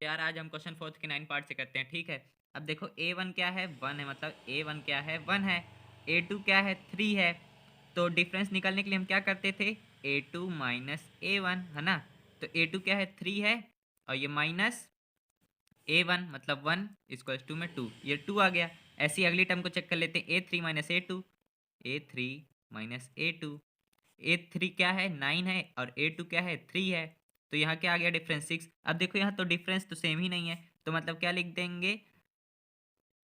यार आज हम क्वेश्चन फोर्थ के 9 पार्ट से करते हैं, ठीक है। अब देखो A1 क्या है, 1 है, मतलब A1 क्या है, 1 है। A2 क्या है, 3 है। तो डिफरेंस निकालने के लिए हम क्या करते थे, A2 माइनस A1, है ना। तो A2 क्या है, 3 है, और ये माइनस A1 मतलब 1 इक्वल्स टू में 2, ये 2 आ गया। ऐसी अगली टर्म को चेक कर लेते हैं, A3 minus A2, A3 minus A2। A3 क्या है, 9 है, और A2 क्या है, 3 है। तो यहाँ क्या आ गया, डिफरेंस 6। अब देखो यहाँ तो डिफरेंस तो सेम ही नहीं है, तो मतलब क्या लिख देंगे,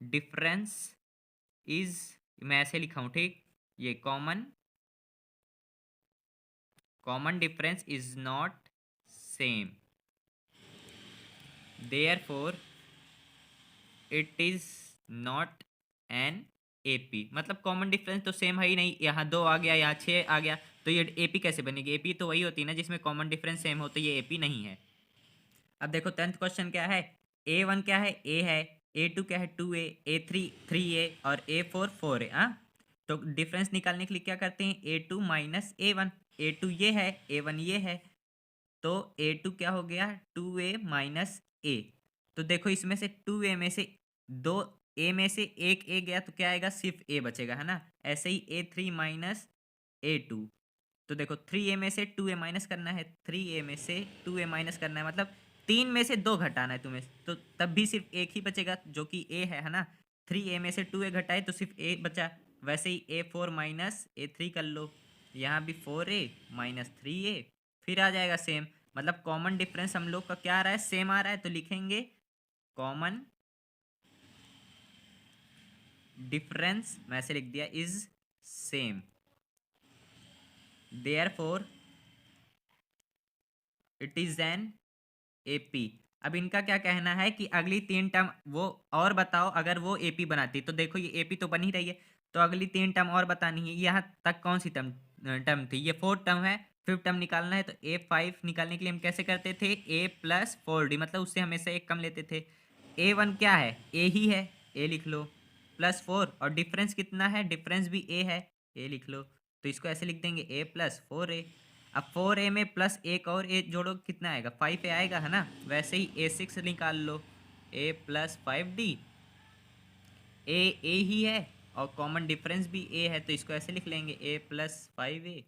डिफरेंस इज, मैं ऐसे लिखा हूँ, ठीक। ये common common difference is not same, therefore it is not an AP. मतलब कॉमन डिफरेंस तो सेम है ही नहीं, यहाँ 2 आ गया, यहाँ 6 आ गया, तो ये एपी कैसे बनेगी। एपी तो वही होती है ना जिसमें कॉमन डिफरेंस सेम हो, तो ये एपी नहीं है। अब देखो 10th क्वेश्चन क्या है, A1 क्या है, A है, A2 क्या है, 2A, A3 3A, और A4 4A। हाँ, तो डिफरेंस निकालने के लिए क्या करते हैं, A2 माइनस A1। A2 ये है, A1 ये है, तो A2 क्या हो गया, 2A माइनस A। तो देखो इसमें से 2A में से दो, A में से एक A गया, तो क्या आएगा, सिर्फ A बचेगा, है ना। ऐसे ही A3 माइनस A2। तो देखो 3A में से 2A माइनस करना है, 3A में से 2A माइनस करना है, मतलब 3 में से 2 घटाना है तुम्हें, तो तब भी सिर्फ एक ही बचेगा जो कि A है ना। 3A में से 2A घटाए तो सिर्फ A बचा। वैसे ही A4 माइनस A3 कर लो, यहाँ भी 4A माइनस 3A, फिर आ जाएगा सेम। मतलब कॉमन डिफरेंस हम लोग का क्या आ रहा है, सेम आ रहा है, तो लिखेंगे कॉमन डिफरेंस, मैं ऐसे लिख दिया, is same, therefore it is an AP. अब इनका क्या कहना है कि अगली 3 टर्म वो और बताओ, अगर वो एपी बनाती, तो देखो ये एपी तो बन ही रही है, तो अगली 3 टर्म और बतानी है। यहाँ तक कौन सी टर्म टर्म थी, ये 4th टर्म है, 5th टर्म निकालना है। तो A5 निकालने के लिए हम कैसे करते थे, A प्लस 4D, मतलब उससे हमेशा एक कम लेते थे। A1 क्या है, A ही है, A लिख लो, प्लस 4, और डिफरेंस कितना है, डिफरेंस भी A है, A लिख लो। तो इसको ऐसे लिख देंगे A प्लस 4A। अब 4A में प्लस एक और A जोड़ो, कितना आएगा, 5A आएगा, है ना। वैसे ही A6 निकाल लो, A प्लस 5D। A ही है, और कॉमन डिफरेंस भी A है, तो इसको ऐसे लिख लेंगे A प्लस 5A।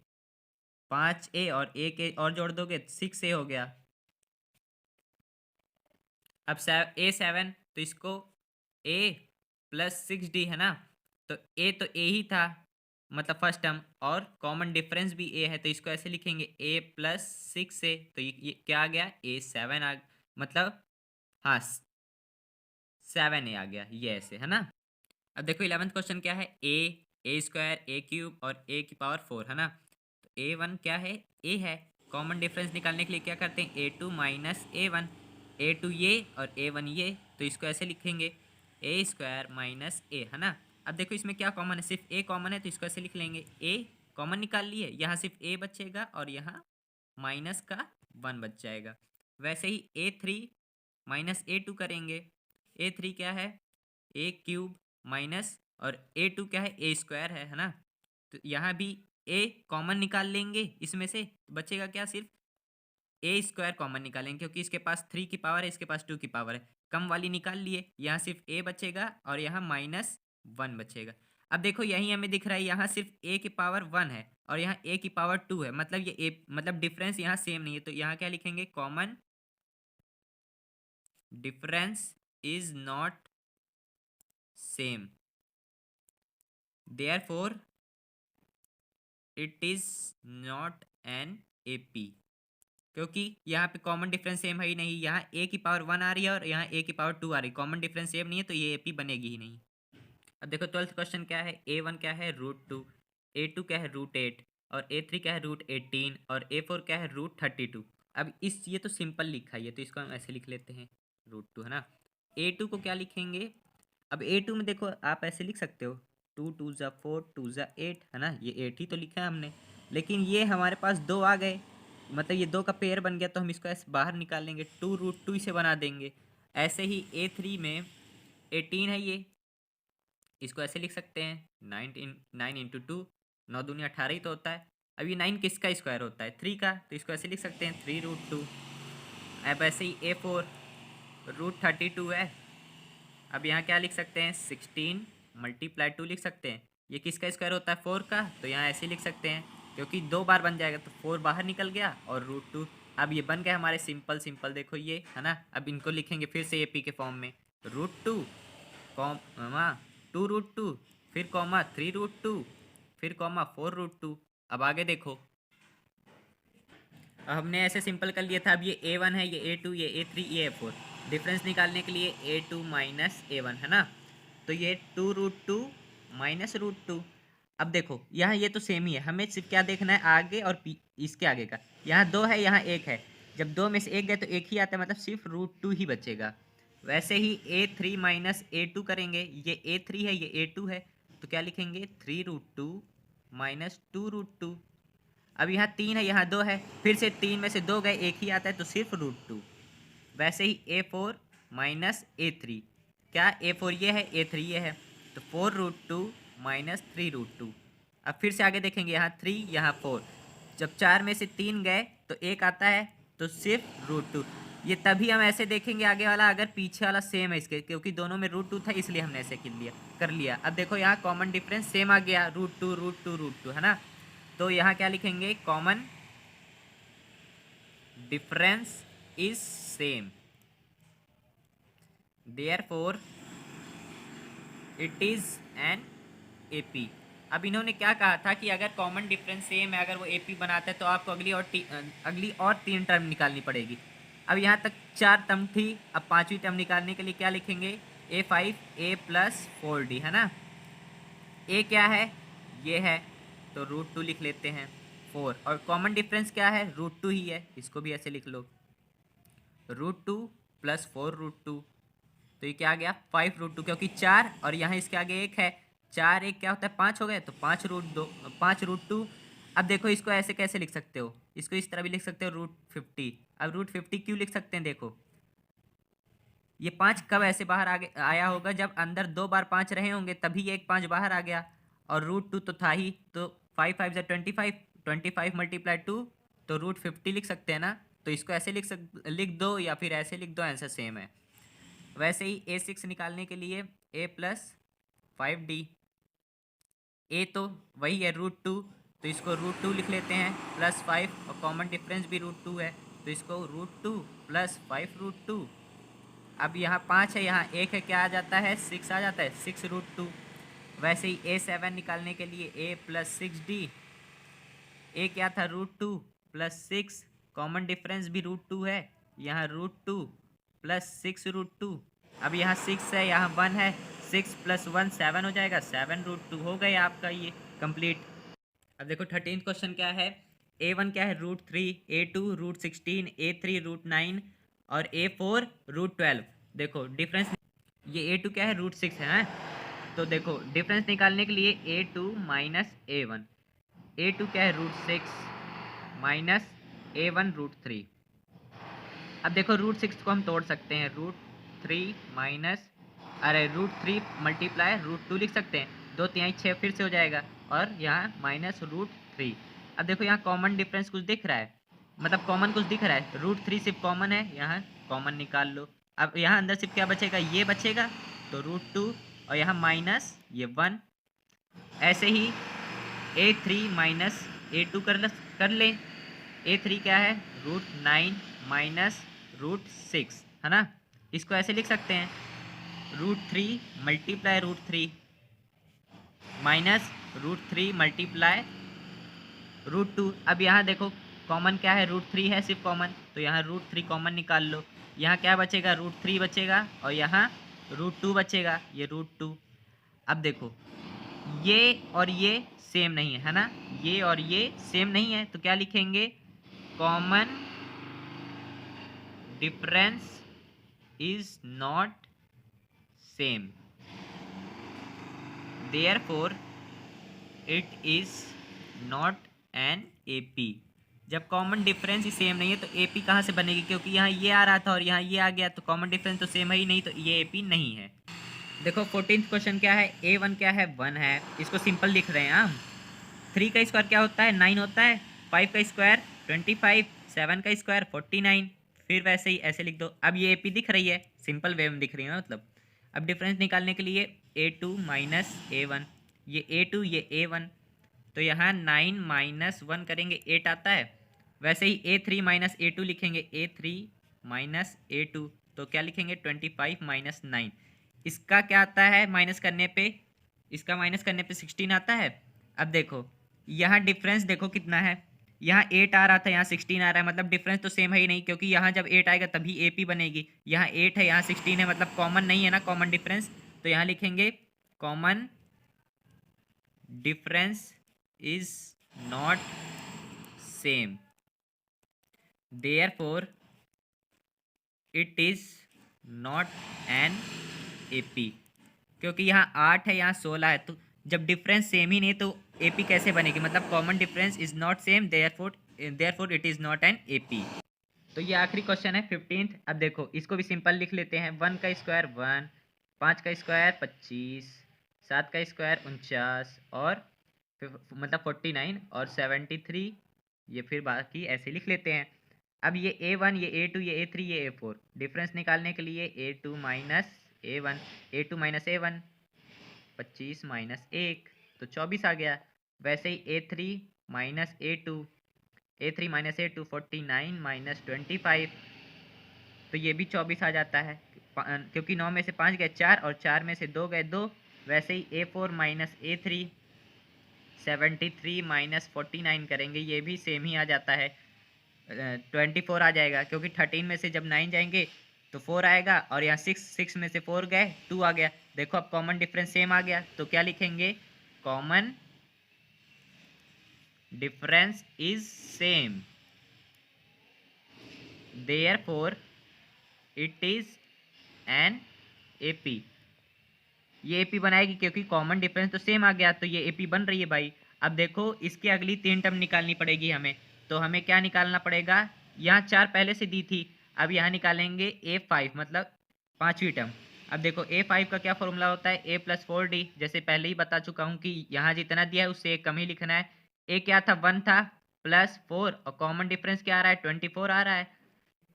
5A और एक A और जोड़ दोगे, 6A हो गया। अब A7, तो इसको A प्लस 6D, है ना। तो A तो A ही था, मतलब फर्स्ट टर्म, और कॉमन डिफरेंस भी A है, तो इसको ऐसे लिखेंगे A प्लस 6A। तो ये क्या आ गया, A7 मतलब हाँ, 7A आ गया, ये ऐसे, है ना। अब देखो 11th क्वेश्चन क्या है, A स्क्वायर, A क्यूब और A की पावर 4, है ना। तो A1 क्या है, A है। कॉमन डिफरेंस निकालने के लिए क्या करते हैं, A2 माइनस A1। A2 ये और A1 ये, तो इसको ऐसे लिखेंगे A स्क्वायर माइनस A, है ना। अब देखो इसमें क्या कॉमन है, सिर्फ A कॉमन है, तो इसको ऐसे लिख लेंगे A कॉमन निकाल लिए, यहाँ सिर्फ A बचेगा, और यहाँ माइनस का 1 बच जाएगा। वैसे ही A3 माइनस A2 करेंगे। A3 क्या है, A क्यूब माइनस, और A2 क्या है, A स्क्वायर है ना। तो यहाँ भी A कॉमन निकाल लेंगे, इसमें से बचेगा क्या, सिर्फ A स्क्वायर कॉमन निकालेंगे, क्योंकि इसके पास 3 की पावर है, इसके पास 2 की पावर है। कम वाली निकाल लिए, यहाँ सिर्फ A बचेगा, और यहाँ माइनस 1 बचेगा। अब देखो यही हमें दिख रहा है, यहाँ सिर्फ A की पावर 1 है, और यहाँ A की पावर 2 है, मतलब ये A, मतलब डिफरेंस यहाँ सेम नहीं है, तो यहाँ क्या लिखेंगे, common difference is not same, therefore it is not an AP. क्योंकि यहाँ पे कॉमन डिफरेंस सेम है ही नहीं, यहाँ A की पावर 1 आ रही है, और यहाँ A की पावर 2 आ रही है, कॉमन डिफरेंस सेम नहीं है, तो ये एपी बनेगी ही नहीं। अब देखो 12th क्वेश्चन क्या है, A1 क्या है, √2, A2 क्या है, √8, और A3 क्या है, √18, और A4 क्या है, √32। अब इस, ये तो सिंपल लिखा है, तो इसको हम ऐसे लिख लेते हैं, √2, है ना। A2 को क्या लिखेंगे, अब A2 में देखो आप ऐसे लिख सकते हो, 2 2 ज़ा 4 2 ज़ा 8, है ना, ये 8 ही तो लिखा है हमने। लेकिन ये हमारे पास 2 आ गए, मतलब ये 2 का पेयर बन गया, तो हम इसको ऐसे बाहर निकाल लेंगे, 2√2 से बना देंगे। ऐसे ही A3 में 18 है ये, इसको ऐसे लिख सकते हैं, 9 इंटू 2, 9 दूनी 18 ही तो होता है। अब ये 9 किसका स्क्वायर होता है, 3 का, तो इसको ऐसे लिख सकते हैं 3√2। अब ऐसे ही A4, √32 है। अब यहाँ क्या लिख सकते हैं, 16 मल्टीप्लाई 2 लिख सकते हैं। ये किसका स्क्वायर होता है, 4 का, तो यहाँ ऐसे लिख सकते हैं क्योंकि 2 बार बन जाएगा तो 4 बाहर निकल गया और √2। अब ये बन गए हमारे सिंपल सिंपल, देखो ये है ना। अब इनको लिखेंगे फिर से AP के फॉर्म में, √2 कॉमा 2√2, फिर कॉमा 3√2, फिर कॉमा 4√2। अब आगे देखो, हमने ऐसे सिंपल कर लिया था। अब ये A1 है, ये A2, ये A3, ये A4। डिफरेंस निकालने के लिए A2 माइनस A1 है ना, तो ये 2√2 माइनस √2। अब देखो यहाँ ये तो सेम ही है, हमें सिर्फ क्या देखना है, आगे और इसके आगे का। यहाँ 2 है, यहाँ 1 है, जब 2 में से 1 गए तो 1 ही आता है, मतलब सिर्फ √2 ही बचेगा। वैसे ही A3 माइनस A2 करेंगे, ये A3 है, ये A2 है, तो क्या लिखेंगे, 3√2 माइनस 2√2। अब यहाँ 3 है, यहाँ 2 है, फिर से 3 में से 2 गए, 1 ही आता है, तो सिर्फ √2। वैसे ही A4 माइनस A3, क्या A4 ये है, A3 ये है, तो 4√2 माइनस 3√2। अब फिर से आगे देखेंगे, यहाँ 3, यहाँ 4, जब 4 में से 3 गए तो 1 आता है, तो सिर्फ √2। ये तभी हम ऐसे देखेंगे आगे वाला अगर पीछे वाला सेम है इसके, क्योंकि दोनों में √2 था इसलिए हमने ऐसे कर लिया। अब देखो यहाँ कॉमन डिफरेंस सेम आ गया, √2 √2 √2 है ना, तो यहाँ क्या लिखेंगे, common difference is same, therefore it is an AP। अब इन्होंने क्या कहा था कि अगर कॉमन डिफरेंस सेम है, अगर वो AP बनाता है तो आपको अगली और 3 टर्म निकालनी पड़ेगी। अब यहाँ तक 4 टर्म थी, अब 5वीं टर्म निकालने के लिए क्या लिखेंगे, A5 A प्लस 4D है ना। A क्या है, ये है, तो √2 लिख लेते हैं, 4, और कॉमन डिफरेंस क्या है, √2 ही है, इसको भी ऐसे लिख लो, √2 प्लस 4√2, तो ये क्या आ गया, 5√2, क्योंकि 4 और यहाँ इसके आगे 1 है, 4 1 क्या होता है, 5 हो गए, तो 5√2। अब देखो इसको ऐसे कैसे लिख सकते हो, इसको इस तरह भी लिख सकते हो, √50। अब √50 क्यों लिख सकते हैं, देखो ये 5 कब ऐसे बाहर आगे आया होगा, जब अंदर 2 बार 5 रहे होंगे, तभी ये एक 5 बाहर आ गया, और √2 तो था ही, तो 5 5 25, 25 मल्टीप्लाई 2, तो √50 लिख सकते हैं ना। तो इसको ऐसे लिख दो या फिर ऐसे लिख दो, आंसर सेम है। वैसे ही A6 निकालने के लिए A प्लस 5D, A तो वही है √2, तो इसको √2 लिख लेते हैं, प्लस 5, और कॉमन डिफरेंस भी √2 है, तो इसको √2 प्लस 5√2। अब यहाँ 5 है, यहाँ 1 है, क्या आ जाता है, 6 आ जाता है, 6√2। वैसे ही A7 निकालने के लिए A प्लस 6D, A क्या था, √2 प्लस 6, कॉमन डिफरेंस भी √2 है, यहाँ √2 प्लस 6√2। अब यहाँ 6 है, यहाँ 1 है, 6 प्लस 1 7 हो जाएगा, 7√2 हो गए आपका ये कंप्लीट। अब देखो 13th क्वेश्चन क्या है, A1 क्या है, √3, A2 √16, A3 √9 और A4 √12। देखो डिफरेंस, ये A2 क्या है, √6 है, तो देखो डिफरेंस निकालने के लिए A2 माइनस A1, A2 क्या है, √6 माइनस A1 √3। अब देखो √6 को हम तोड़ सकते हैं, √3 माइनस, अरे √3 मल्टीप्लाई √2 लिख सकते हैं, 2 3 6 फिर से हो जाएगा, और यहाँ माइनस √3। अब देखो यहाँ कॉमन डिफरेंस कुछ दिख रहा है, मतलब कॉमन कुछ दिख रहा है, √3 सिर्फ कॉमन है, यहाँ कॉमन निकाल लो। अब यहाँ अंदर सिर्फ क्या बचेगा, ये बचेगा, तो √2, और यहाँ माइनस ये 1। ऐसे ही A3 माइनस A2 कर लें, A3 क्या है, √9 माइनस √6 है ना, इसको ऐसे लिख सकते हैं, √3 मल्टीप्लाई √3 माइनस √3 मल्टीप्लाई √2। अब यहाँ देखो कॉमन क्या है, √3 है सिर्फ कॉमन, तो यहाँ √3 कॉमन निकाल लो, यहाँ क्या बचेगा, √3 बचेगा, और यहाँ √2 बचेगा, ये √2। अब देखो ये और ये सेम नहीं है ना, ये और ये सेम नहीं है, तो क्या लिखेंगे, common difference is not same, therefore it is not an AP। जब कॉमन डिफरेंस ही सेम नहीं है तो AP कहाँ से बनेगी, क्योंकि यहाँ ये आ रहा था और यहाँ ये आ गया, तो कॉमन डिफरेंस तो सेम है ही नहीं, तो ये AP नहीं है। देखो 14th क्वेश्चन क्या है, A1 क्या है, 1 है, इसको सिंपल लिख रहे हैं हम। 3 का स्क्वायर क्या होता है, 9 होता है, 5 का स्क्वायर 25, 7 का स्क्वायर 49, फिर वैसे ही ऐसे लिख दो। अब ये AP दिख रही है, सिंपल वे में दिख रही है मतलब। अब डिफरेंस निकालने के लिए A2 माइनस A1, ये A2 ये A1, तो यहाँ 9 माइनस 1 करेंगे 8 आता है। वैसे ही A3 माइनस A2 लिखेंगे, A3 माइनस A2, तो क्या लिखेंगे 25 माइनस 9। इसका क्या आता है माइनस करने पे, इसका माइनस करने पे 16 आता है। अब देखो यहाँ डिफरेंस देखो कितना है, यहाँ 8 आ रहा था, यहाँ 16 आ रहा है, मतलब डिफरेंस तो सेम है ही नहीं, क्योंकि यहाँ जब 8 आएगा तभी AP बनेगी। यहाँ 8 है, यहाँ 16 है, मतलब कॉमन नहीं है ना, कॉमन डिफरेंस। तो यहाँ लिखेंगे common difference is not same, therefore it is not an AP। क्योंकि यहाँ 8 है, यहाँ 16 है, तो जब डिफरेंस सेम ही नहीं तो AP कैसे बनेगी, मतलब common difference is not same, therefore it is not an AP। तो ये आखिरी क्वेश्चन है 15th। अब देखो इसको भी सिंपल लिख लेते हैं। 1 का स्क्वायर 1, 5 का स्क्वायर 25, 7 का स्क्वायर 49 और मतलब 49 और 73, ये फिर बाकी ऐसे लिख लेते हैं। अब ये A1 ये A2 ये A3 ये A4, डिफरेंस निकालने के लिए A2 minus A1, A2 minus A1 25 minus 1, तो 24 आ गया। वैसे ही A3 minus A2, A3 minus A2 49 minus 25, तो ये भी 24 आ जाता है, क्योंकि 9 में से 5 गए 4 और 4 में से 2 गए 2। वैसे ही A4 माइनस A3 73 माइनस 49 करेंगे, ये भी सेम ही आ जाता है, 24 आ जाएगा, क्योंकि 13 में से जब 9 जाएंगे तो 4 आएगा, और यहाँ 6 में से 4 गए 2 आ गया। देखो अब कॉमन डिफरेंस सेम आ गया, तो क्या लिखेंगे common difference is same, therefore it is an AP। ये AP बनाएगी क्योंकि कॉमन डिफरेंस तो सेम आ गया, तो ये AP बन रही है भाई। अब देखो इसकी अगली 3 टर्म निकालनी पड़ेगी हमें, तो हमें क्या निकालना पड़ेगा, यहाँ 4 पहले से दी थी, अब यहाँ निकालेंगे A5 मतलब 5वीं टर्म। अब देखो A5 का क्या फॉर्मूला होता है, A प्लस 4D, जैसे पहले ही बता चुका हूँ कि यहाँ जितना दिया है उससे एक कम ही लिखना है। A क्या था 1 था प्लस 4, और कॉमन डिफरेंस क्या आ रहा है 24 आ रहा है,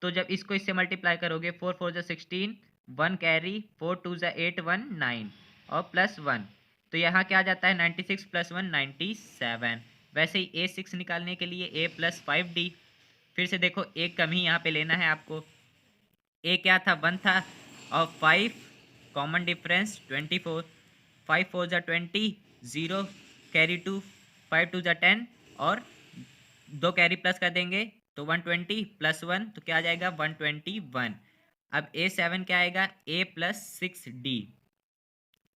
तो जब इसको इससे मल्टीप्लाई करोगे 4 4 जा 16, 1 कैरी, 4 2 जा 8 1 9 और प्लस 1, तो यहाँ क्या आ जाता है 96 प्लस 1 97। वैसे ही A6 निकालने के लिए A प्लस 5D, फिर से देखो एक कम ही यहाँ पे लेना है आपको। A क्या था 1 था और 5 कॉमन डिफरेंस 24, 5 4 जा 20, 0 कैरी 2, 5 2 जा 10 और 2 कैरी प्लस कर देंगे तो 120 प्लस 1, तो क्या आ जाएगा 121। अब A7 क्या आएगा A प्लस 6D,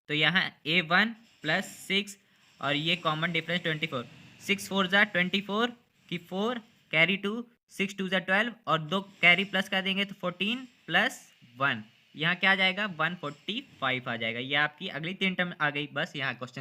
तो यहाँ A1 प्लस 6 और ये कॉमन डिफरेंस 24, 6 4 जा 24 की 4 कैरी 2, 6 2 जा 12 और 2 कैरी प्लस कर देंगे तो 14 प्लस 1, यहाँ क्या आ जाएगा 145 आ जाएगा। ये आपकी अगली 3 टर्म आ गई, बस यहाँ क्वेश्चन